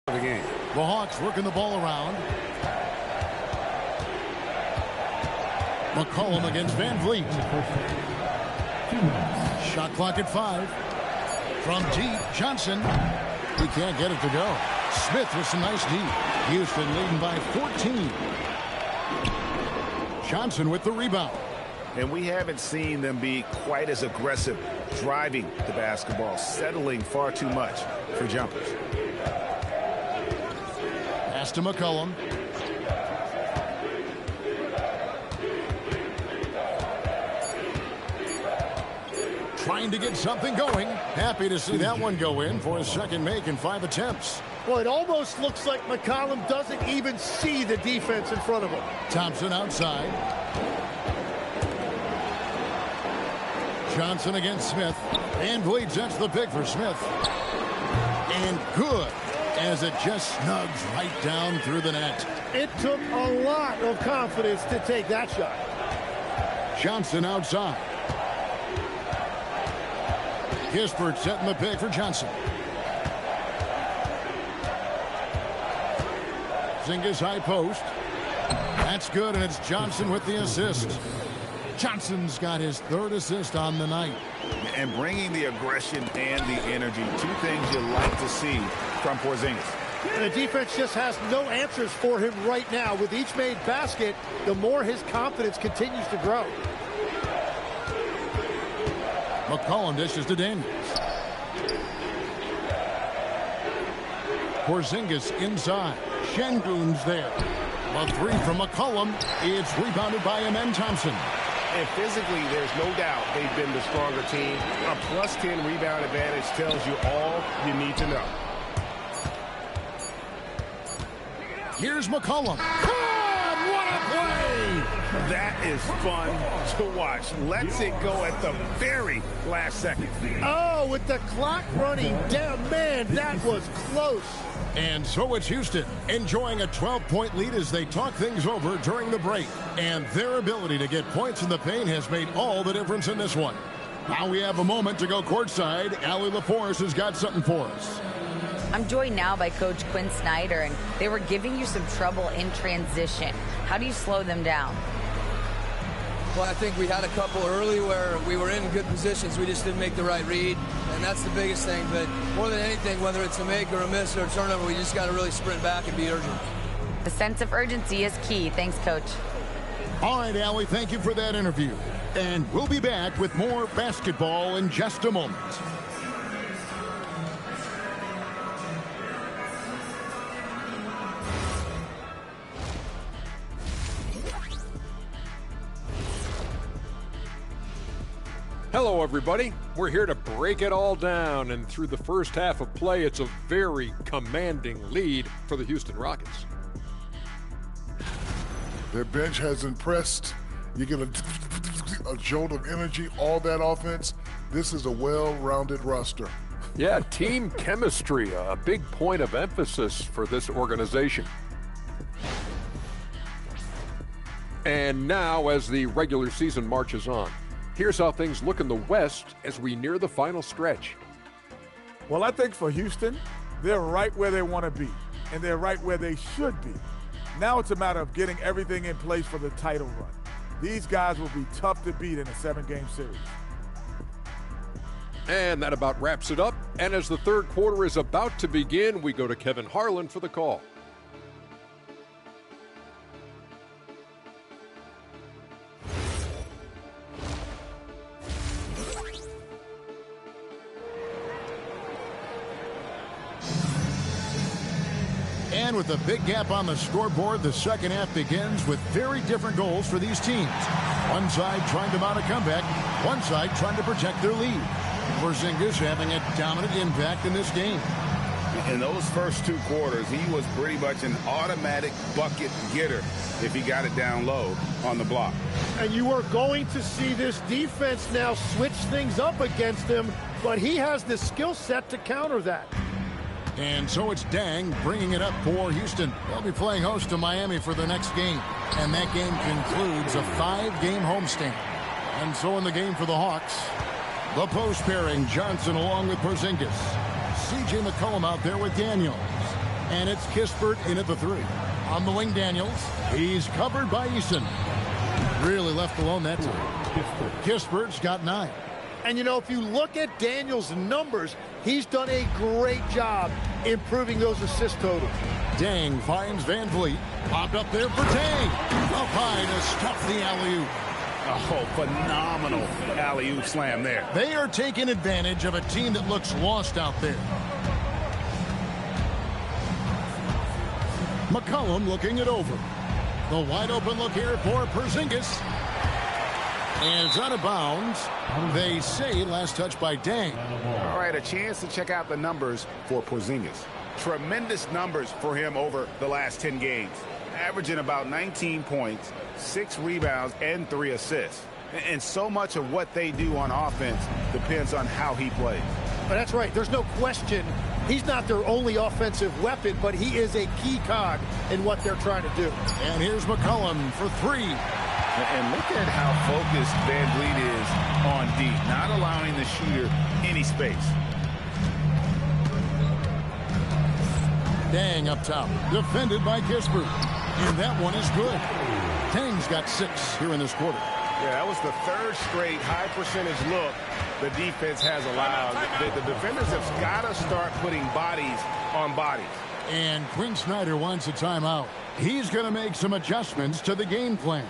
The game. The Hawks working the ball around. McCollum against Van Vliet. Shot clock at 5. From deep, Johnson. He can't get it to go. Smith with some nice deep. Houston leading by 14. Johnson with the rebound. And we haven't seen them be quite as aggressive driving the basketball, settling far too much for jumpers. Pass to McCollum. Trying to get something going. Happy to see that one go in for his second make in 5 attempts. Well, it almost looks like McCollum doesn't even see the defense in front of him. Thompson outside. Johnson against Smith. And Vliet sets the pick for Smith. And good, as it just snugs right down through the net. It took a lot of confidence to take that shot. Johnson outside. Kispert setting the pick for Johnson. Zingas high post. That's good, and it's Johnson with the assist. Johnson's got his 3rd assist on the night. And bringing the aggression and the energy, 2 things you like to see from Porzingis. And the defense just has no answers for him right now. With each made basket, the more his confidence continues to grow. McCollum dishes to Deng. Porzingis inside. Şengün's there. A 3 from McCollum. It's rebounded by Amen Thompson. And physically, there's no doubt they've been the stronger team. A +10 rebound advantage tells you all you need to know. Here's McCollum. God, what a play! That is fun to watch. Lets it go at the very last second. Oh, with the clock running down, man, that was close. And so it's Houston enjoying a 12-point lead as they talk things over during the break. And their ability to get points in the paint has made all the difference in this one. Now we have a moment to go courtside. Allie LaForce has got something for us. I'm joined now by Coach Quinn Snyder, and they were giving you some trouble in transition. How do you slow them down? Well, I think we had a couple early where we were in good positions. We just didn't make the right read, and that's the biggest thing. But more than anything, whether it's a make or a miss or a turnover, we just got to really sprint back and be urgent. The sense of urgency is key. Thanks, Coach. All right, Allie, thank you for that interview. And we'll be back with more basketball in just a moment. Hello, everybody. We're here to break it all down, and through the first half of play, it's a very commanding lead for the Houston Rockets. Their bench has impressed. You get a jolt of energy, all that offense. This is a well-rounded roster. Yeah, team chemistry, a big point of emphasis for this organization. And now, as the regular season marches on, here's how things look in the West as we near the final stretch. Well, I think for Houston, they're right where they want to be, and they're right where they should be. Now it's a matter of getting everything in place for the title run. These guys will be tough to beat in a 7-game series. And that about wraps it up. And as the third quarter is about to begin, we go to Kevin Harlan for the call. And with a big gap on the scoreboard, the second half begins with very different goals for these teams. One side trying to mount a comeback, one side trying to protect their lead. Porzingis having a dominant impact in this game. In those first 2 quarters, he was pretty much an automatic bucket getter if he got it down low on the block. And you are going to see this defense now switch things up against him, but he has the skill set to counter that. And so it's Deng bringing it up for Houston. They'll be playing host to Miami for the next game. And that game concludes a 5-game homestand. And so in the game for the Hawks, the post pairing, Johnson along with Porzingis. C.J. McCollum out there with Daniels. And it's Kispert in at the 3. On the wing, Daniels. He's covered by Eason. Really left alone that time. Kispert's got 9. And, you know, if you look at Daniels' numbers, he's done a great job improving those assist totals. Deng finds Van Vliet. Popped up there for Deng. Up high to stuff the alley-oop. Oh, phenomenal alley-oop slam there. They are taking advantage of a team that looks lost out there. McCollum looking it over. The wide open look here for Porzingis. And it's out of bounds. They say last touch by Deng. All right, a chance to check out the numbers for Porzingis. Tremendous numbers for him over the last 10 games. Averaging about 19 points, 6 rebounds, and 3 assists. And so much of what they do on offense depends on how he plays. But that's right. There's no question he's not their only offensive weapon, but he is a key cog in what they're trying to do. And here's McCollum for 3. And look at how focused Van Vliet is on D, not allowing the shooter any space. Deng up top, defended by Kispert. And that one is good. Deng's got 6 here in this quarter. Yeah, that was the 3rd straight high percentage look the defense has allowed. The defenders have got to start putting bodies on bodies. And Quinn Snyder wants a timeout. He's going to make some adjustments to the game plan.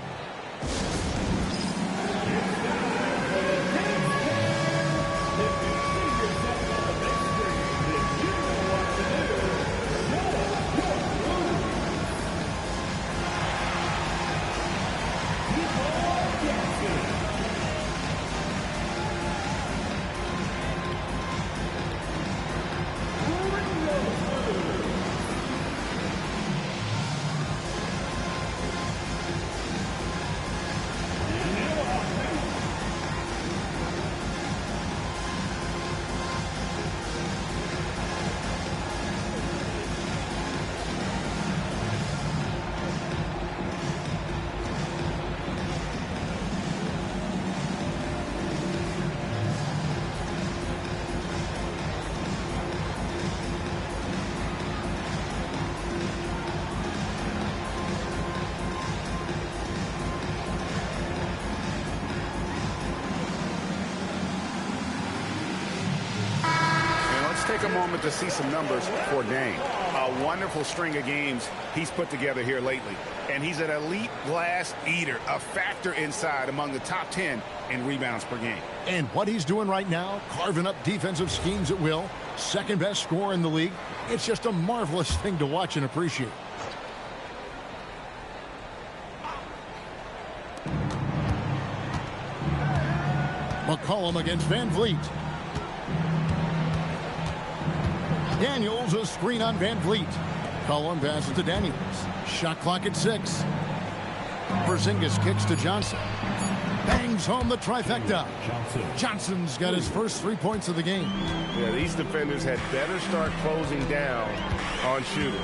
Take a moment to see some numbers for Deng. A wonderful string of games he's put together here lately. And he's an elite glass eater, a factor inside among the top 10 in rebounds per game. And what he's doing right now, carving up defensive schemes at will, second best scorer in the league. It's just a marvelous thing to watch and appreciate. McCollum against Van Vliet. Daniels, a screen on Van Vliet. Collum passes to Daniels. Shot clock at 6. Porzingis kicks to Johnson. Bangs home the trifecta. Johnson's got his first 3 points of the game. Yeah, these defenders had better start closing down on shooting.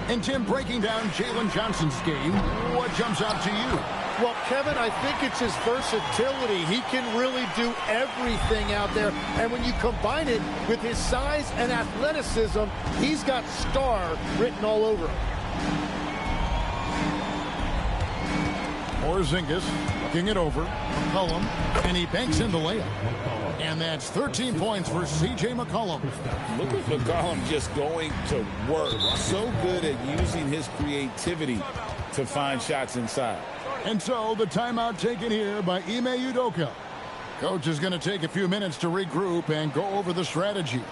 And Tim, breaking down Jalen Johnson's game, what jumps out to you? Well, Kevin, I think it's his versatility. He can really do everything out there. And when you combine it with his size and athleticism, he's got star written all over him. Porzingis looking it over. McCollum, and he banks in the layup. And that's 13 points for C.J. McCollum. Look at McCollum just going to work. So good at using his creativity to find shots inside. And so the timeout taken here by Ime Udoka. Coach is going to take a few minutes to regroup and go over the strategy.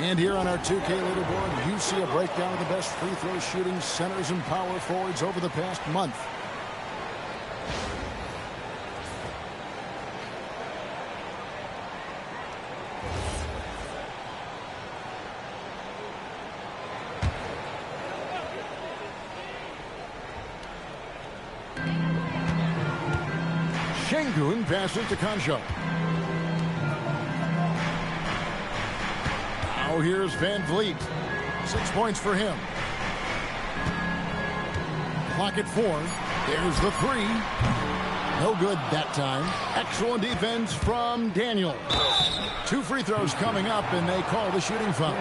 And here on our 2K leaderboard, you see a breakdown of the best free throw shooting centers and power forwards over the past month. Şengün passes to Concho. Now here's Van Vliet. 6 points for him. Clock at 4. There's the 3. No good that time. Excellent defense from Daniel. 2 free throws coming up, and they call the shooting foul.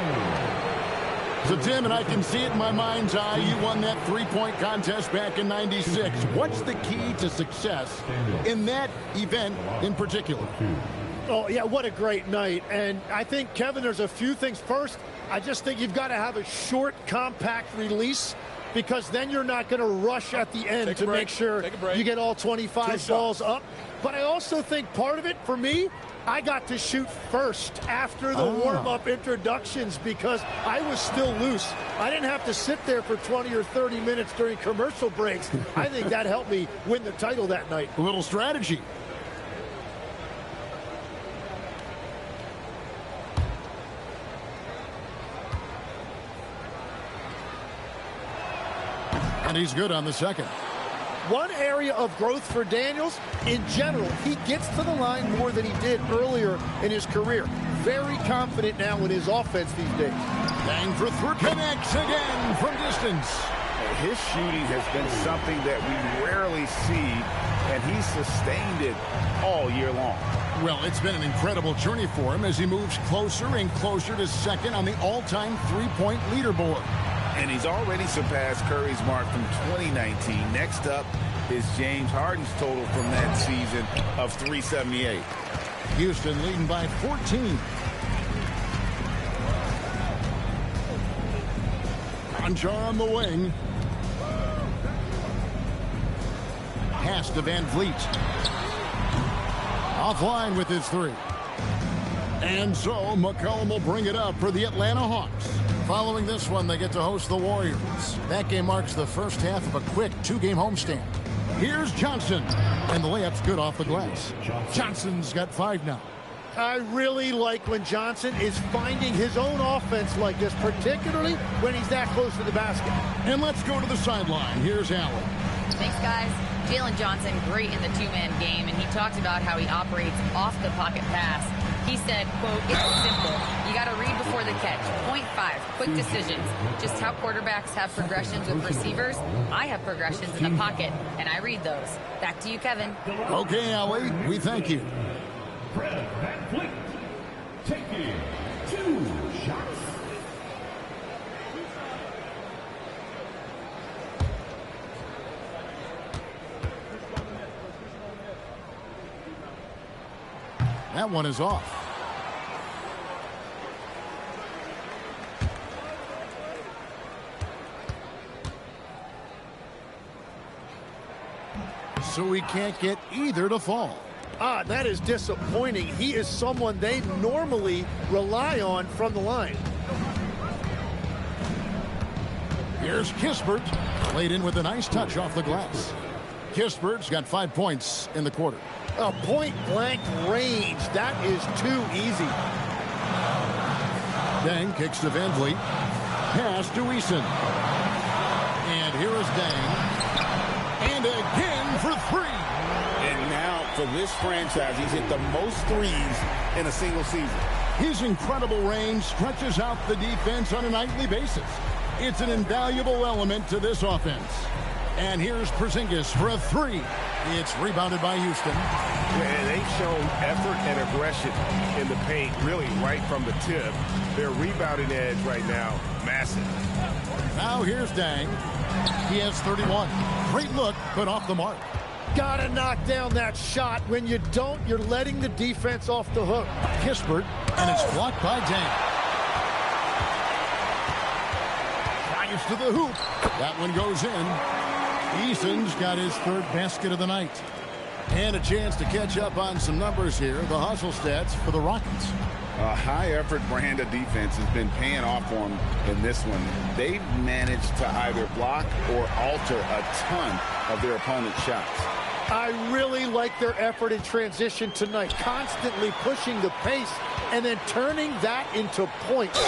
So, Tim, and I can see it in my mind's eye, you won that three-point contest back in '96. What's the key to success in that event in particular? Oh, yeah, what a great night. And I think, Kevin, there's a few things. First, I just think you've got to have a short, compact release, because then you're not going to rush at the end to make sure you get all 25 balls up. But I also think part of it, for me, I got to shoot first after the warm-up introductions because I was still loose. I didn't have to sit there for 20 or 30 minutes during commercial breaks. I think that helped me win the title that night. A little strategy. And he's good on the second. One area of growth for Daniels, in general, he gets to the line more than he did earlier in his career. Very confident now in his offense these days. Deng for 3. Connects again from distance. His shooting has been something that we rarely see, and he's sustained it all year long. Well, it's been an incredible journey for him as he moves closer and closer to second on the all-time three-point leaderboard. And he's already surpassed Curry's mark from 2019. Next up is James Harden's total from that season of 378. Houston leading by 14. Conjar on the wing. Pass to Van Vliet. Offline with his 3. And so McCollum will bring it up for the Atlanta Hawks. Following this one, they get to host the Warriors. That game marks the first half of a quick 2-game homestand. Here's Johnson. And the layup's good off the glass. Johnson's got 5 now. I really like when Johnson is finding his own offense like this, particularly when he's that close to the basket. And let's go to the sideline. Here's Allen. Thanks, guys. Jalen Johnson, great in the two-man game, and he talked about how he operates off the pocket pass. He said, quote, "It's simple. You got to read before the catch. Point 5, quick decisions. Just how quarterbacks have progressions with receivers, I have progressions in the pocket, and I read those." Back to you, Kevin. Okay, Allie, we thank you. Fred Van Vliet taking 2 shots. That one is off. So we can't get either to fall. That is disappointing. He is someone they normally rely on from the line. Here's Kispert. Laid in with a nice touch off the glass. Kispert's got 5 points in the quarter. A point-blank range. That is too easy. Deng kicks to Van Vliet. Pass to Eason. And here is Deng. And again for 3. And now, for this franchise, he's hit the most threes in a single season. His incredible range stretches out the defense on a nightly basis. It's an invaluable element to this offense. And here's Porzingis for a 3. It's rebounded by Houston. And they've shown effort and aggression in the paint, really right from the tip. Their rebounding edge right now, massive. Now here's Deng. He has 31. Great look, but off the mark. Gotta knock down that shot. When you don't, you're letting the defense off the hook. Kispert, and it's blocked by Deng. Drives to the hoop. That one goes in. Eason's got his 3rd basket of the night. And a chance to catch up on some numbers here. The hustle stats for the Rockets. A high-effort brand of defense has been paying off for them in this one. They've managed to either block or alter a ton of their opponent's shots. I really like their effort in transition tonight, constantly pushing the pace and then turning that into points.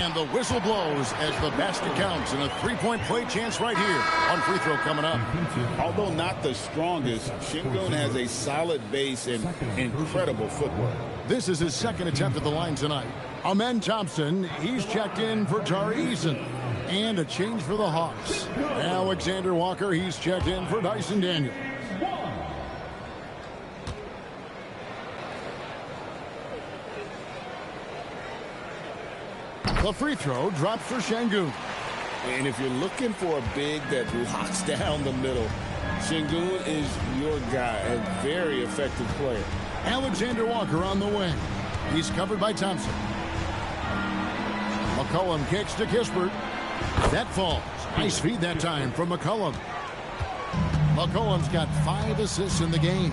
And the whistle blows as the basket counts, and a three-point play chance right here on free throw coming up. Although not the strongest, Şengün has a solid base and incredible footwork. This is his second attempt at the line tonight. Amen Thompson, he's checked in for Tari Eason. And a change for the Hawks. Alexander Walker, he's checked in for Dyson Daniels. The free throw drops for Şengün. And if you're looking for a big that locks down the middle, Şengün is your guy, a very effective player. Alexander Walker on the wing. He's covered by Thompson. McCollum kicks to Kispert. That falls. Nice feed that time from McCollum. McCollum's got 5 assists in the game.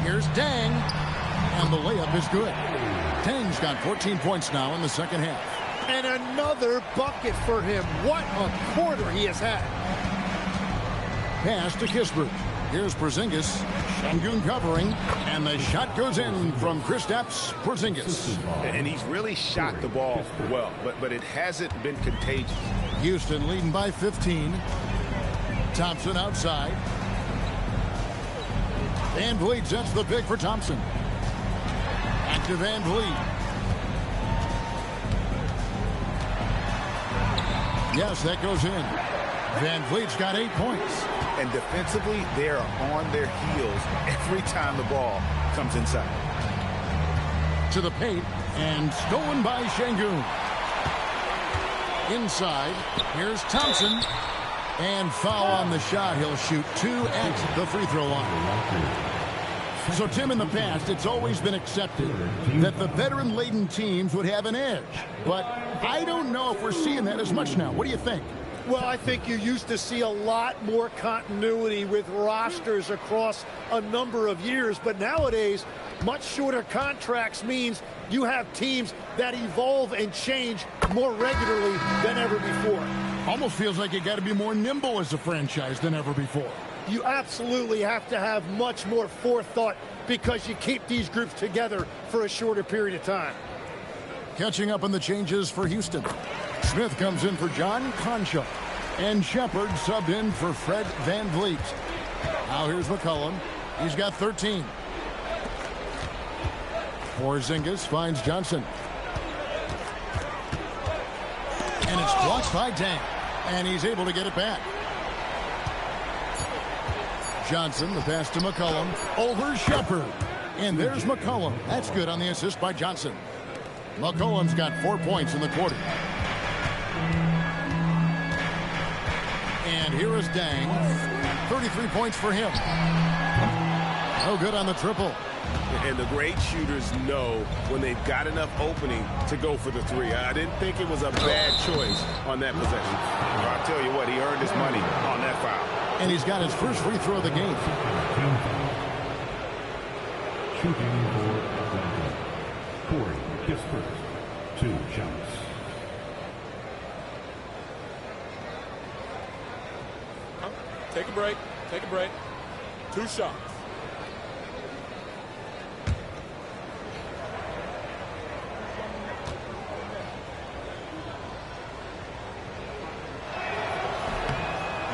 Here's Deng. And the layup is good. Deng's got 14 points now in the second half. And another bucket for him. What a quarter he has had. Pass to Kispert. Here's Porzingis. Şengün covering. And the shot goes in from Kristaps Porzingis. And he's really shot the ball well, but it hasn't been contagious. Houston leading by 15. Thompson outside. Van Vliet sets the pick for Thompson. Back to Van Vliet. Yes, that goes in. Van Vliet's got 8 points. And defensively, they're on their heels every time the ball comes inside. To the paint, and stolen by Şengün. Inside, here's Thompson. And foul on the shot. He'll shoot 2 at the free throw line. So, Tim, in the past, it's always been accepted that the veteran-laden teams would have an edge. But I don't know if we're seeing that as much now. What do you think? Well, I think you used to see a lot more continuity with rosters across a number of years. But nowadays, much shorter contracts means you have teams that evolve and change more regularly than ever before. Almost feels like you got to be more nimble as a franchise than ever before. You absolutely have to have much more forethought because you keep these groups together for a shorter period of time. Catching up on the changes for Houston. Smith comes in for John Concha. And Shepard subbed in for Fred Van Vliet. Now here's McCollum. He's got 13. Porzingis finds Johnson. And it's blocked by Deng. And he's able to get it back. Johnson, the pass to McCollum. Over Shepard. And there's McCollum. That's good on the assist by Johnson. McCollum's got 4 points in the quarter. And here is Deng. 33 points for him. No good on the triple. And the great shooters know when they've got enough opening to go for the three. I didn't think it was a bad choice on that possession. I'll tell you what, he earned his money on that foul. And he's got his first free throw of the game. Shooting for Corey Kispert. 2 shots. Take a break. Take a break. 2 shots.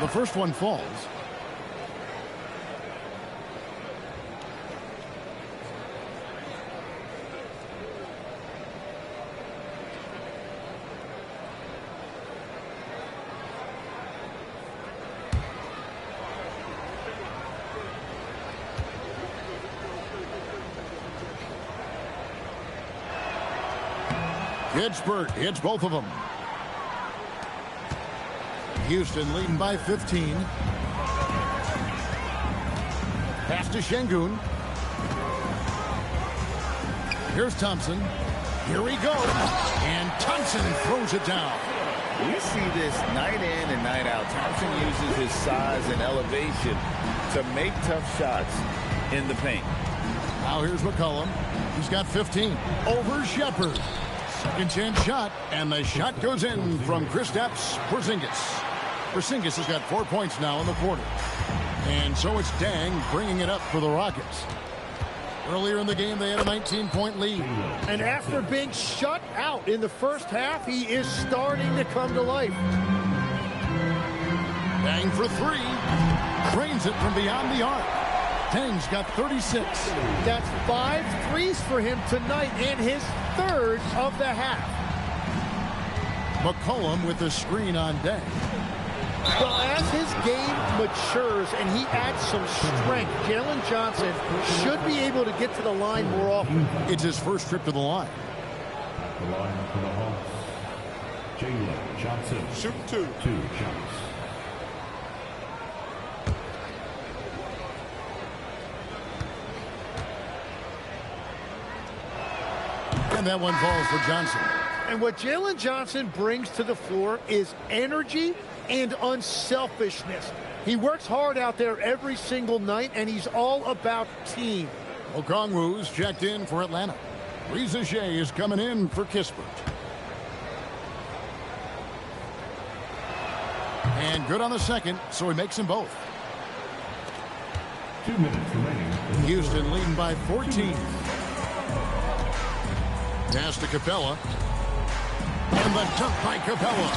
The first one falls. Kispert hits both of them. Houston leading by 15. Pass to Şengün. Here's Thompson. Here he goes. And Thompson throws it down. You see this night in and night out. Thompson uses his size and elevation to make tough shots in the paint. Now here's McCollum. He's got 15 over Shepard. Second chance shot, and the shot goes in from Kristaps Porzingis. Porzingis has got 4 points now in the quarter. And so it's Deng bringing it up for the Rockets. Earlier in the game, they had a 19-point lead. And after being shut out in the first half, he is starting to come to life. Deng for three. Drains it from beyond the arc. Deng's got 36. That's 5 threes for him tonight and his third of the half. McCollum with the screen on Deng. Well, as his game matures and he adds some strength, Jalen Johnson should be able to get to the line more often. It's his first trip to the line. The line for the Hawks. Jalen Johnson. Shoot 2. 2 shots. And that one falls for Johnson. And what Jalen Johnson brings to the floor is energy and unselfishness. He works hard out there every single night, and he's all about team. Okongwu's checked in for Atlanta. Reza Shea is coming in for Kispert. And good on the second, so he makes them both. 2 minutes remaining. Houston leading by 14. Pass to Capella. And the dunk by Capella.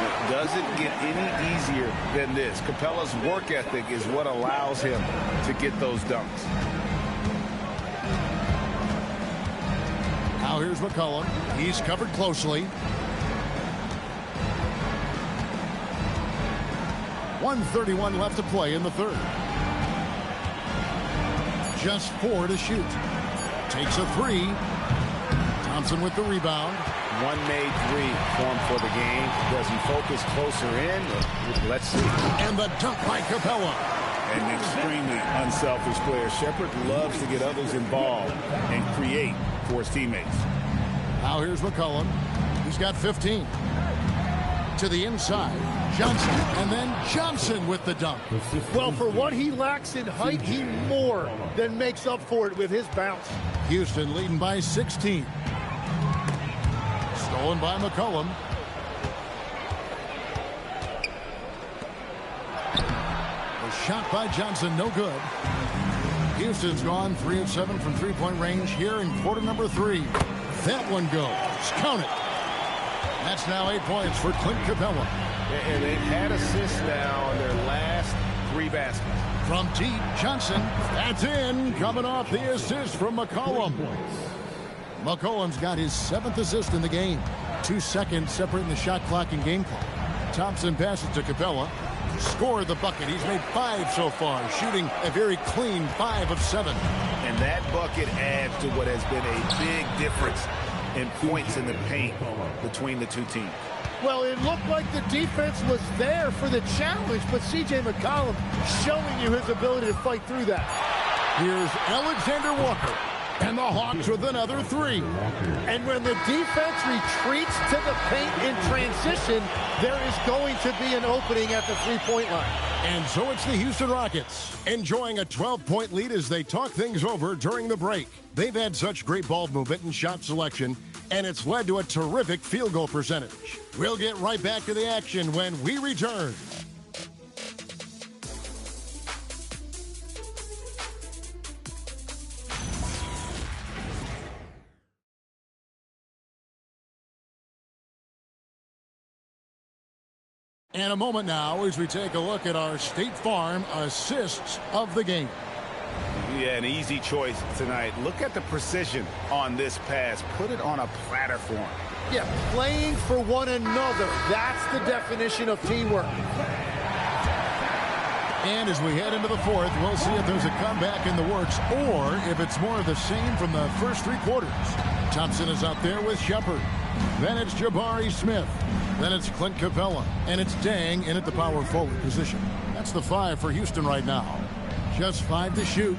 It doesn't get any easier than this. Capella's work ethic is what allows him to get those dunks. Now here's McCollum. He's covered closely. 1:31 left to play in the third. Just 4 to shoot. Takes a 3. Thompson with the rebound. One made 3 for him for the game. Does he focus closer in? Let's see. And the dunk by Capella. An extremely unselfish player. Shepard loves to get others involved and create for his teammates. Now here's McCollum. He's got 15. To the inside. Johnson. And then Johnson with the dunk. Well, for what he lacks in height, he more than makes up for it with his bounce. Houston leading by 16. Stolen by McCollum. A shot by Johnson, no good. Houston's gone 3 of 7 from three-point range here in quarter number 3. That one goes. Count it. That's now 8 points for Clint Capella. And they've had assists now on their last 3 baskets. From deep, Johnson. That's in. Coming off the assist from McCollum. McCollum's got his 7th assist in the game. 2 seconds separating the shot clock and game clock. Thompson passes to Capella. Scored the bucket. He's made 5 so far, shooting a very clean 5 of 7. And that bucket adds to what has been a big difference in points in the paint between the two teams. Well, it looked like the defense was there for the challenge, but C.J. McCollum showing you his ability to fight through that. Here's Alexander Walker. And the Hawks with another 3. And when the defense retreats to the paint in transition, there is going to be an opening at the three-point line. And so it's the Houston Rockets enjoying a 12-point lead as they talk things over during the break. They've had such great ball movement and shot selection, and it's led to a terrific field goal percentage. We'll get right back to the action when we return. And a moment now as we take a look at our State Farm assists of the game. Yeah, an easy choice tonight. Look at the precision on this pass. Put it on a platter for him. Yeah, playing for one another. That's the definition of teamwork. And as we head into the fourth, we'll see if there's a comeback in the works or if it's more of the same from the first 3 quarters. Thompson is out there with Shepard. Then it's Jabari Smith. Then it's Clint Capella. And it's Deng in at the power forward position. That's the 5 for Houston right now. Just 5 to shoot.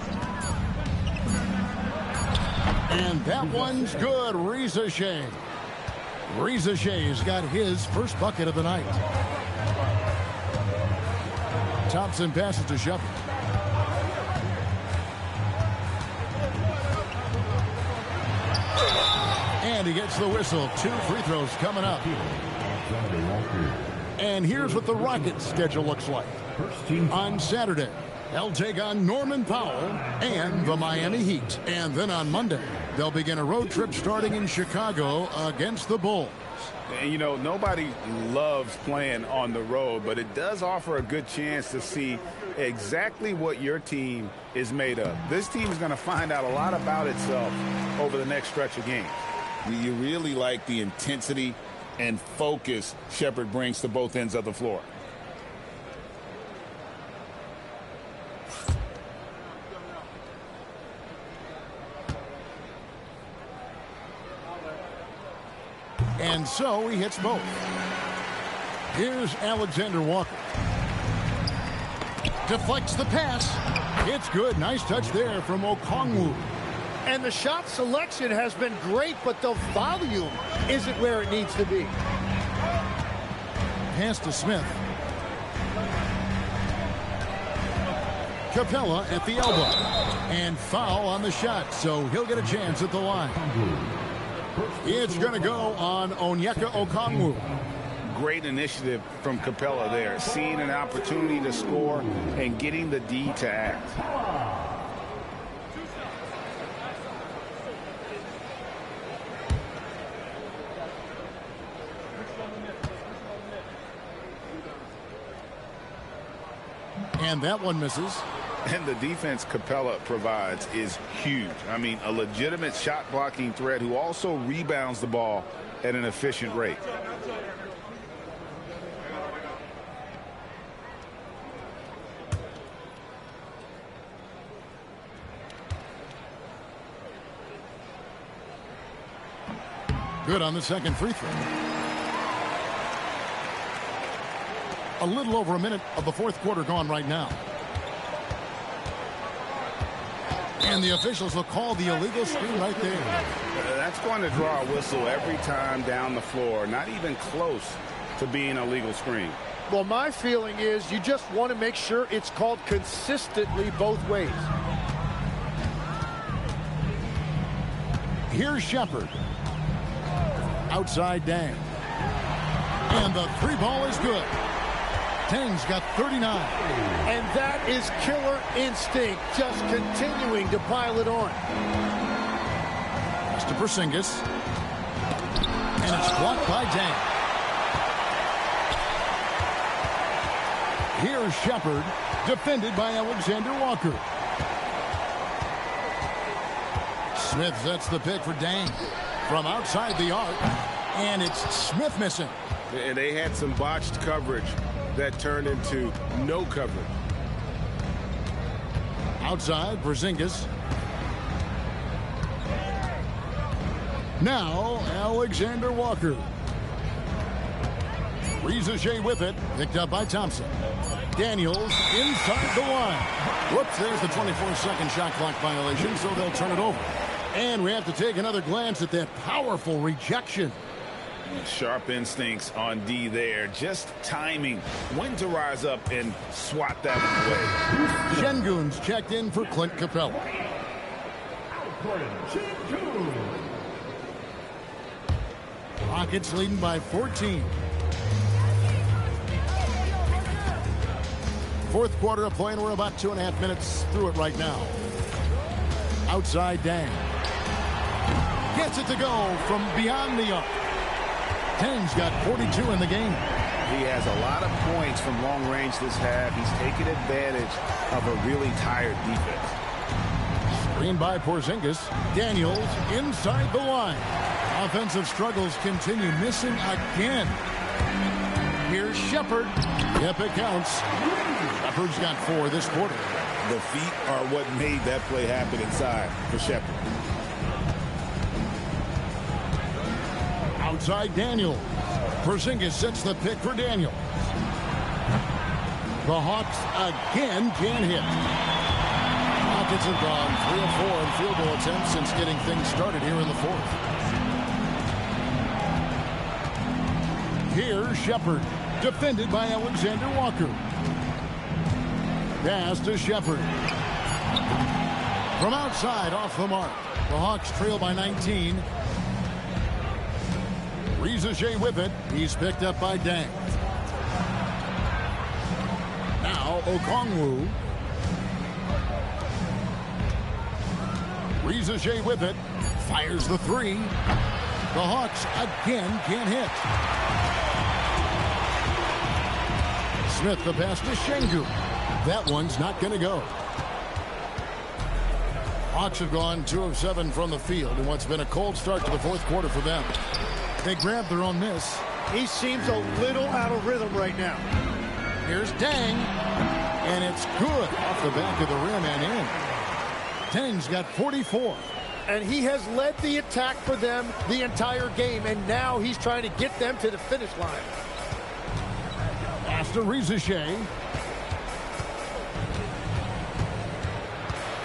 And that one's good. Reza Shea. Reza Shea's got his first bucket of the night. Thompson passes to Shepard. And he gets the whistle. 2 free throws coming up. And here's what the Rockets' schedule looks like. On Saturday, they'll take on Norman Powell and the Miami Heat. And then on Monday, they'll begin a road trip starting in Chicago against the Bulls. And, you know, nobody loves playing on the road, but it does offer a good chance to see exactly what your team is made of. This team is going to find out a lot about itself over the next stretch of games. You really like the intensity and focus Shepard brings to both ends of the floor. And so he hits both. Here's Alexander Walker. Deflects the pass. It's good. Nice touch there from Okongwu. And the shot selection has been great, but the volume isn't where it needs to be. Pass to Smith. Capella at the elbow. And foul on the shot, so he'll get a chance at the line. It's going to go on Onyeka Okongwu. Great initiative from Capella there, seeing an opportunity to score and getting the D to act. And that one misses. And the defense Capella provides is huge. I mean, a legitimate shot blocking threat who also rebounds the ball at an efficient rate. Good on the second free throw. A little over a minute of the fourth quarter gone right now. And the officials will call the illegal screen right there. That's going to draw a whistle every time down the floor. Not even close to being a legal screen. Well, my feeling is you just want to make sure it's called consistently both ways. Here's Shepard. Outside Deng. And the three ball is good. Deng's got 39. And that is killer instinct, just continuing to pile it on. Pass to Porzingis. And it's blocked by Deng. Here's Shepard, defended by Alexander Walker. Smith sets the pick for Deng from outside the arc, and it's Smith missing. And they had some botched coverage that turned into no coverage. Outside, Porzingis. Now, Alexander Walker. Reza Shea with it, picked up by Thompson. Daniels inside the line. Whoops, there's the 24-second shot clock violation, so they'll turn it over. And we have to take another glance at that powerful rejection. Sharp instincts on D there. Just timing when to rise up and swat that one away. Şengün's checked in for Clint Capella. Rockets leading by 14. Fourth quarter of play, and we're about 2.5 minutes through it right now. Outside Deng. Gets it to go from beyond the arc. Deng's got 42 in the game. He has a lot of points from long range this half. He's taken advantage of a really tired defense. Screen by Porzingis. Daniels inside the line. Offensive struggles continue, missing again. Here's Shepard. Yep, it counts. Shepard's got 4 this quarter. The feet are what made that play happen inside for Shepard. Outside Daniels. Porzingis sets the pick for Daniels. The Hawks again can't hit. Rockets have gone 3 of 4 in field goal attempts since getting things started here in the fourth. Here's Shepard, defended by Alexander Walker. Pass to Shepard. From outside, off the mark. The Hawks trail by 19. Rizachet with it. He's picked up by Deng. Now Okongwu. Rizachet with it. Fires the three. The Hawks again can't hit. Smith the pass to Şengün. That one's not going to go. Hawks have gone 2 of 7 from the field in what's been a cold start to the fourth quarter for them. They grabbed their own miss. He seems a little out of rhythm right now. Here's Deng. And it's good off the back of the rim and in. Deng's got 44. And he has led the attack for them the entire game. And now he's trying to get them to the finish line. Pass to Rizachet.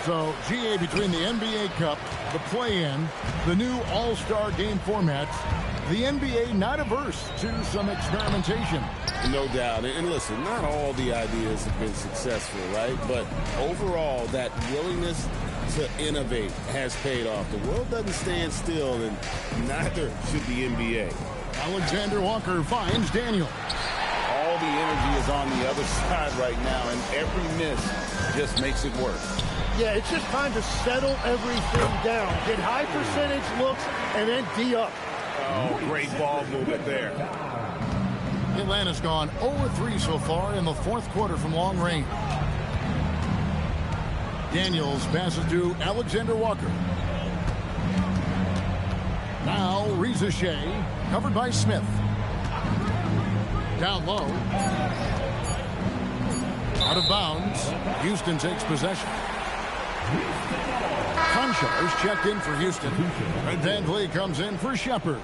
So, GA, between the NBA Cup, the play-in, the new All-Star game formats, the NBA not averse to some experimentation. No doubt. And listen, not all the ideas have been successful, right? But overall, that willingness to innovate has paid off. The world doesn't stand still, and neither should the NBA. Alexander Walker finds Daniel. All the energy is on the other side right now, and every miss just makes it worse. Yeah, it's just time to settle everything down. Get high percentage looks and then D up. Oh, great ball movement there. Atlanta's gone 0-3 so far in the fourth quarter from long range. Daniels passes to Alexander Walker. Now Rizachet, covered by Smith. Down low. Out of bounds. Houston takes possession. Conchar is checked in for Houston. Van Vliet comes in for Shepard.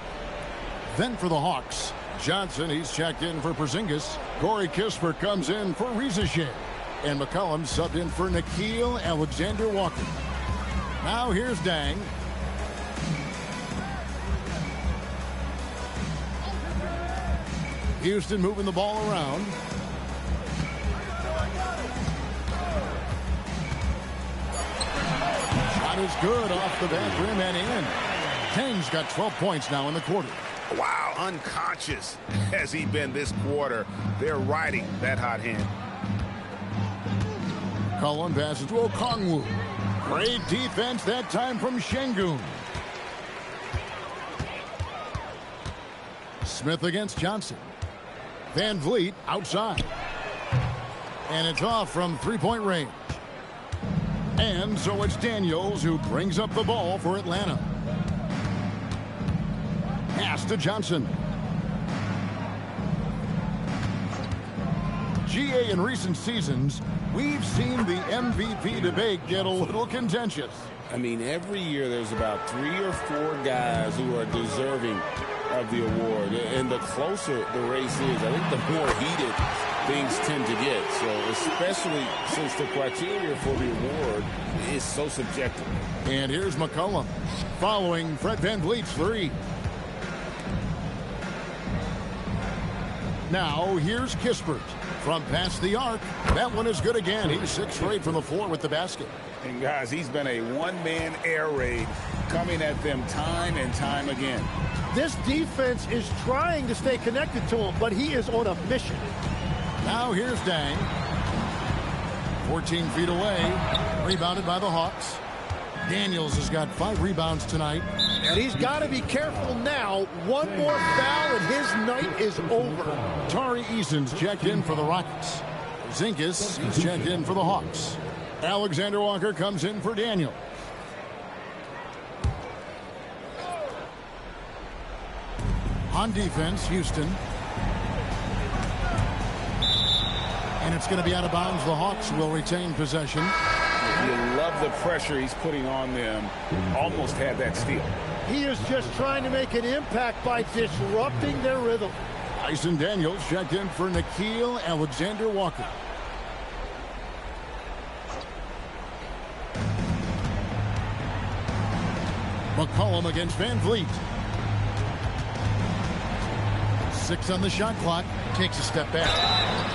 Then for the Hawks, Johnson, he's checked in for Porzingis. Corey Kispert comes in for Rizachet. And McCollum subbed in for Nickeil Alexander-Walker. Now here's Deng. Houston moving the ball around. Shot is good off the back rim and in. Deng's got 12 points now in the quarter. Wow, unconscious has he been this quarter. They're riding that hot hand. Cullen passes to Okongwu. Great defense that time from Şengün. Smith against Johnson. Van Vliet outside. And it's off from three-point range. And so it's Daniels who brings up the ball for Atlanta. Pass to Johnson. GA, in recent seasons, we've seen the MVP debate get a little contentious. I mean, every year there's about 3 or 4 guys who are deserving of the award. And the closer the race is, I think the more heated things tend to get. So especially since the criteria for the award is so subjective. And here's McCollum following Fred Van Vliet's three. Now here's Kispert from past the arc. That one is good again. He's 6 straight from the floor with the basket. And guys, he's been a one-man air raid coming at them time and time again. This defense is trying to stay connected to him, but he is on a mission. Now here's Deng. 14 feet away. Rebounded by the Hawks. Daniels has got 5 rebounds tonight. And he's got to be careful now. One more foul and his night is over. Tari Eason's checked in for the Rockets. Zinkas is checked in for the Hawks. Alexander Walker comes in for Daniel. On defense, Houston. And it's going to be out of bounds. The Hawks will retain possession. You love the pressure he's putting on them. Almost had that steal. He is just trying to make an impact by disrupting their rhythm. Tyson Daniels checked in for Nickeil Alexander-Walker. McCollum against Van Vliet. 6 on the shot clock. Takes a step back.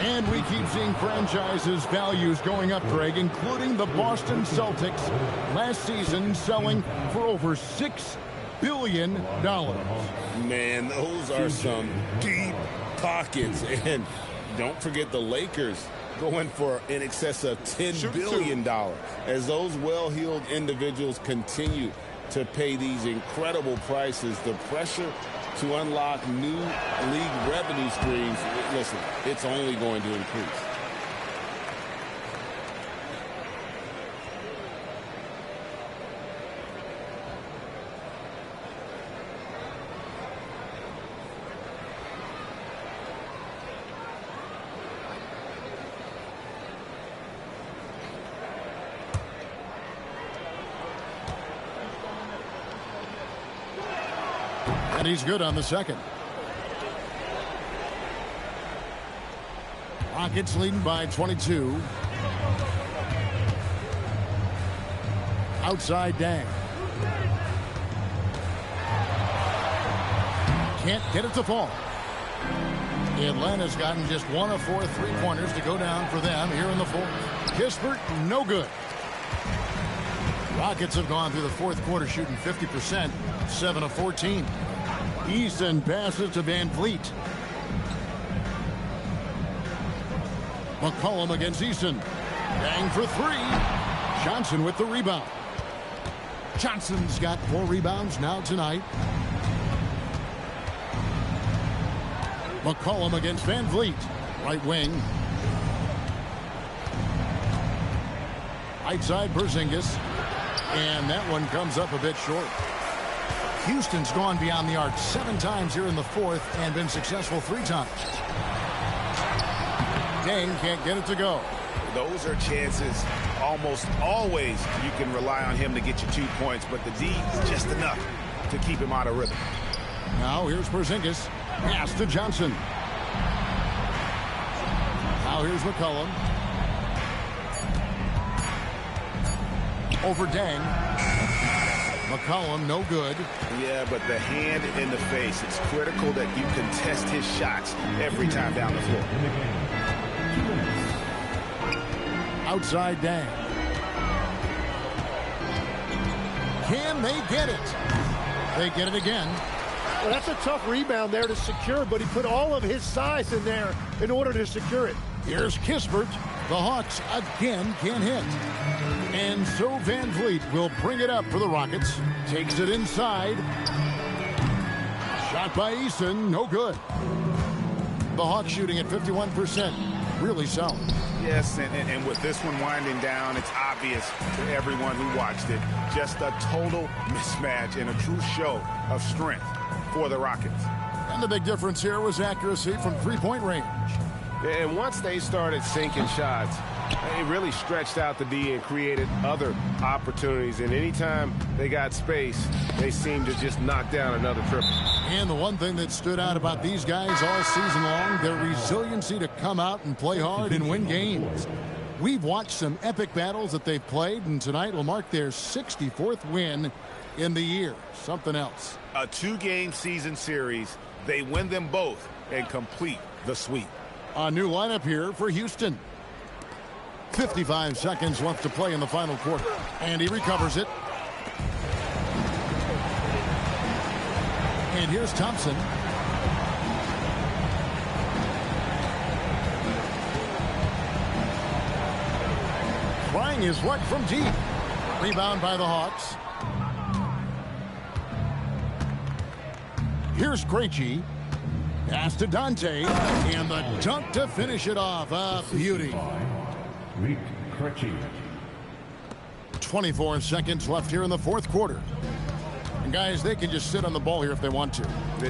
And we keep seeing franchises' values going up, Greg, including the Boston Celtics last season selling for over $6 billion. Man, those are some deep pockets. And don't forget the Lakers going for in excess of $10 billion as those well-heeled individuals continue to pay these incredible prices. The pressure to unlock new league revenue streams, listen, it's only going to increase. And he's good on the second. Rockets leading by 22. Outside Deng. Can't get it to fall. Atlanta's gotten just 1 of 4 3-pointers to go down for them here in the fourth. Kispert, no good. Rockets have gone through the fourth quarter shooting 50%, 7 of 14. Eason passes to Van Vliet. McCollum against Eason. Deng for 3. Johnson with the rebound. Johnson's got 4 rebounds now tonight. McCollum against Van Vliet. Right wing. Right side Porzingis. And that one comes up a bit short. Houston's gone beyond the arc 7 times here in the fourth and been successful 3 times. Deng can't get it to go. Those are chances almost always you can rely on him to get you 2 points, but the D is just enough to keep him out of rhythm. Now here's Porzingis. Pass to Johnson. Now here's McCollum. Over Deng. McCollum, no good. Yeah, but the hand in the face, it's critical that you contest his shots every time down the floor. Outside Deng. Can they get it? They get it again. Well, that's a tough rebound there to secure, but he put all of his size in there in order to secure it. Here's Kispert. The Hawks again can't hit. And so Van Vliet will bring it up for the Rockets. Takes it inside. Shot by Eason, no good. The Hawks shooting at 51%. Really solid. Yes, and with this one winding down, it's obvious to everyone who watched it. Just a total mismatch and a true show of strength for the Rockets. And the big difference here was accuracy from 3-point range. And once they started sinking shots, it really stretched out the D and created other opportunities. And anytime they got space, they seemed to just knock down another triple. And the one thing that stood out about these guys all season long, their resiliency to come out and play hard and win games. We've watched some epic battles that they've played, and tonight will mark their 64th win in the year. Something else. A 2-game season series. They win them both and complete the sweep. A new lineup here for Houston. 55 seconds left to play in the final quarter. And he recovers it. And here's Thompson. Trying his luck from deep. Rebound by the Hawks. Here's Krejci. Pass to Dante. And the dunk to finish it off. A beauty. 24 seconds left here in the fourth quarter. And guys, they can just sit on the ball here if they want to.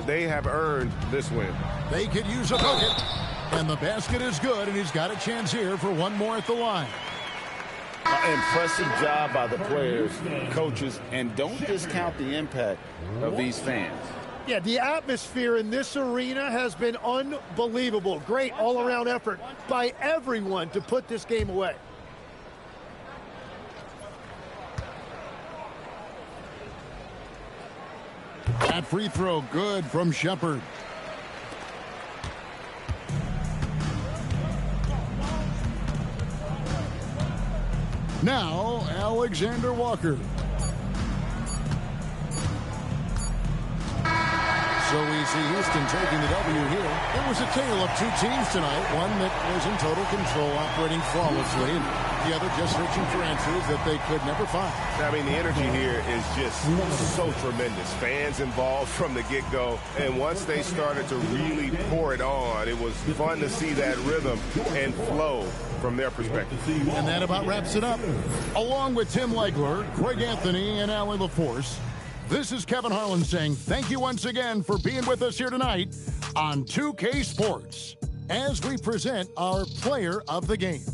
They have earned this win. They could use a bucket. And the basket is good, and he's got a chance here for one more at the line. Impressive job by the players, coaches, and don't discount the impact of these fans. Yeah, the atmosphere in this arena has been unbelievable. Great all-around effort by everyone to put this game away. That free throw good from Shepherd. Now, Alexander Walker. So we see Houston taking the W here. It was a tale of two teams tonight. One that was in total control, operating flawlessly, and the other just searching for answers that they could never find. I mean, the energy here is just so tremendous. Fans involved from the get-go, and once they started to really pour it on, it was fun to see that rhythm and flow from their perspective. And that about wraps it up. Along with Tim Legler, Craig Anthony, and Allie LaForce, this is Kevin Harlan saying thank you once again for being with us here tonight on 2K Sports as we present our player of the game.